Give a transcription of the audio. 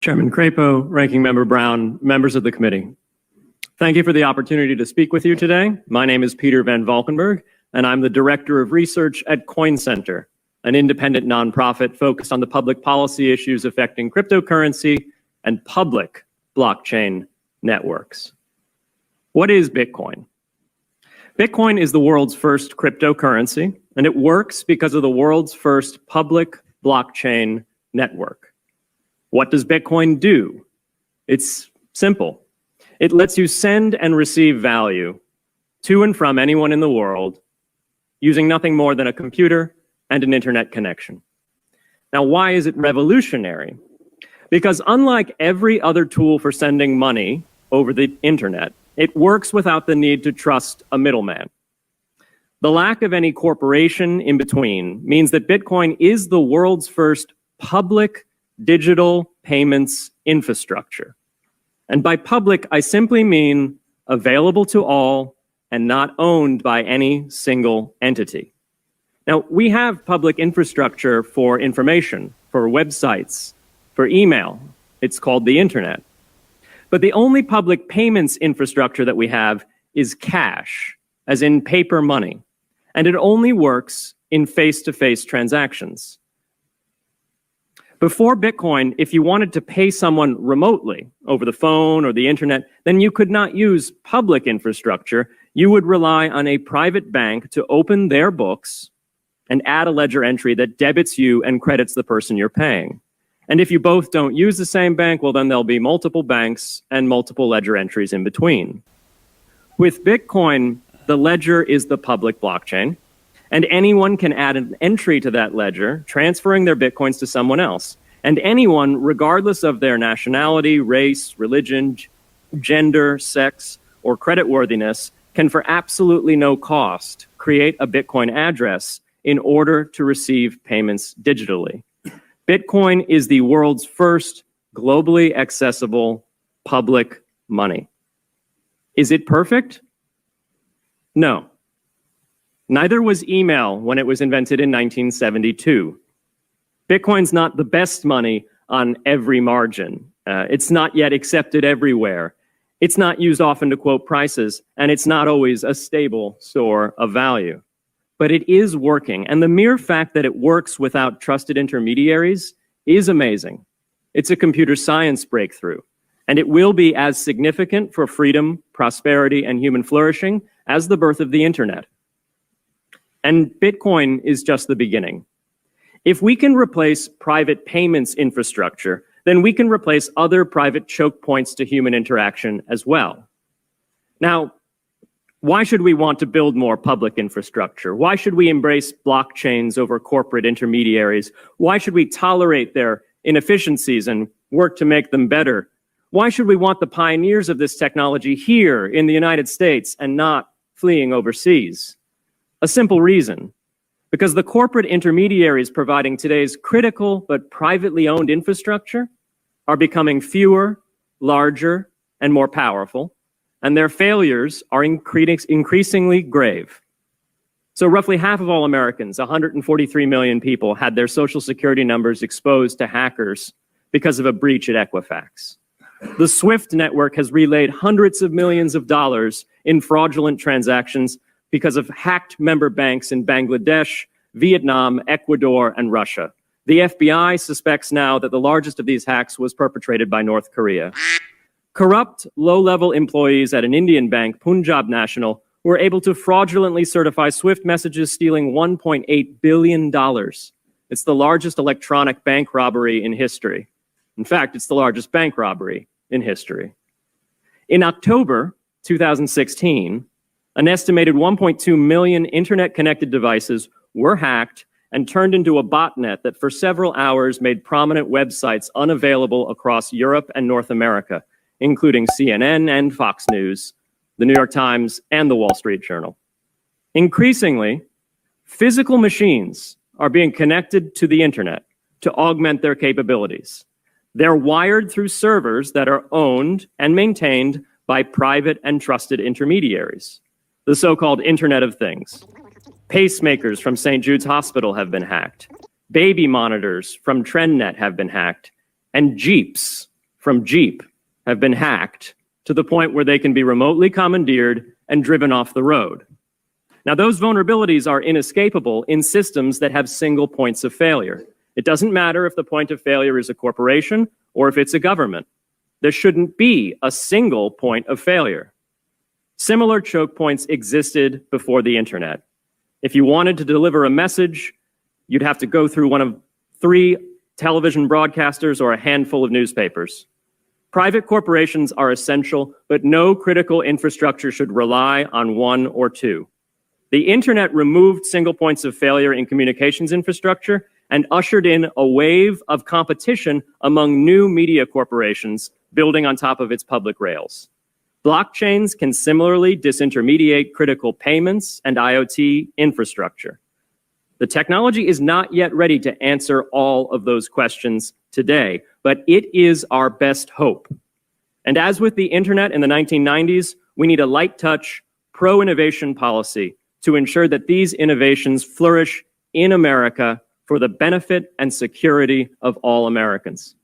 Chairman Crapo, Ranking Member Brown, members of the committee. Thank you for the opportunity to speak with you today. My name is Peter Van Valkenburg, and I'm the Director of Research at Coin Center, an independent nonprofit focused on the public policy issues affecting cryptocurrency and public blockchain networks. What is Bitcoin? Bitcoin is the world's first cryptocurrency, and it works because of the world's first public blockchain network. What does Bitcoin do? It's simple. It lets you send and receive value to and from anyone in the world using nothing more than a computer and an internet connection. Now, why is it revolutionary? Because unlike every other tool for sending money over the internet, it works without the need to trust a middleman. The lack of any corporation in between means that Bitcoin is the world's first public digital payments infrastructure. And by public, I simply mean available to all and not owned by any single entity. Now, we have public infrastructure for information, for websites, for email. It's called the internet. But the only public payments infrastructure that we have is cash, as in paper money. And it only works in face-to-face transactions. Before Bitcoin, if you wanted to pay someone remotely over the phone or the internet, then you could not use public infrastructure. You would rely on a private bank to open their books and add a ledger entry that debits you and credits the person you're paying. And if you both don't use the same bank, well, then there'll be multiple banks and multiple ledger entries in between. With Bitcoin, the ledger is the public blockchain, and anyone can add an entry to that ledger, transferring their Bitcoins to someone else. And anyone, regardless of their nationality, race, religion, gender, sex, or creditworthiness, can for absolutely no cost create a Bitcoin address in order to receive payments digitally. Bitcoin is the world's first globally accessible public money. Is it perfect? No. Neither was email when it was invented in 1972. Bitcoin's not the best money on every margin. It's not yet accepted everywhere. It's not used often to quote prices, and it's not always a stable store of value. But it is working, and the mere fact that it works without trusted intermediaries is amazing. It's a computer science breakthrough, and it will be as significant for freedom, prosperity, and human flourishing as the birth of the internet. And Bitcoin is just the beginning. If we can replace private payments infrastructure, then we can replace other private choke points to human interaction as well. Now, why should we want to build more public infrastructure? Why should we embrace blockchains over corporate intermediaries? Why should we tolerate their inefficiencies and work to make them better? Why should we want the pioneers of this technology here in the United States and not fleeing overseas? A simple reason, because the corporate intermediaries providing today's critical but privately owned infrastructure are becoming fewer, larger, and more powerful, and their failures are increasingly grave. So roughly half of all Americans, 143 million people, had their social security numbers exposed to hackers because of a breach at Equifax. The SWIFT network has relayed hundreds of millions of dollars in fraudulent transactions because of hacked member banks in Bangladesh, Vietnam, Ecuador, and Russia. The FBI suspects now that the largest of these hacks was perpetrated by North Korea. Corrupt, low-level employees at an Indian bank, Punjab National, were able to fraudulently certify SWIFT messages, stealing $1.8 billion. It's the largest electronic bank robbery in history. In fact, it's the largest bank robbery in history. In October 2016, an estimated 1.2 million internet-connected devices were hacked and turned into a botnet that for several hours made prominent websites unavailable across Europe and North America, including CNN and Fox News, the New York Times, and the Wall Street Journal. Increasingly, physical machines are being connected to the internet to augment their capabilities. They're wired through servers that are owned and maintained by private and trusted intermediaries, the so-called Internet of Things. Pacemakers from St. Jude's Hospital have been hacked. Baby monitors from TrendNet have been hacked. And Jeeps from Jeep have been hacked to the point where they can be remotely commandeered and driven off the road. Now, those vulnerabilities are inescapable in systems that have single points of failure. It doesn't matter if the point of failure is a corporation or if it's a government. There shouldn't be a single point of failure. Similar choke points existed before the internet. If you wanted to deliver a message, you'd have to go through one of 3 television broadcasters or a handful of newspapers. Private corporations are essential, but no critical infrastructure should rely on 1 or 2. The internet removed single points of failure in communications infrastructure and ushered in a wave of competition among new media corporations building on top of its public rails. Blockchains can similarly disintermediate critical payments and IoT infrastructure. The technology is not yet ready to answer all of those questions today, but it is our best hope. And as with the internet in the 1990s, we need a light touch, pro-innovation policy to ensure that these innovations flourish in America for the benefit and security of all Americans.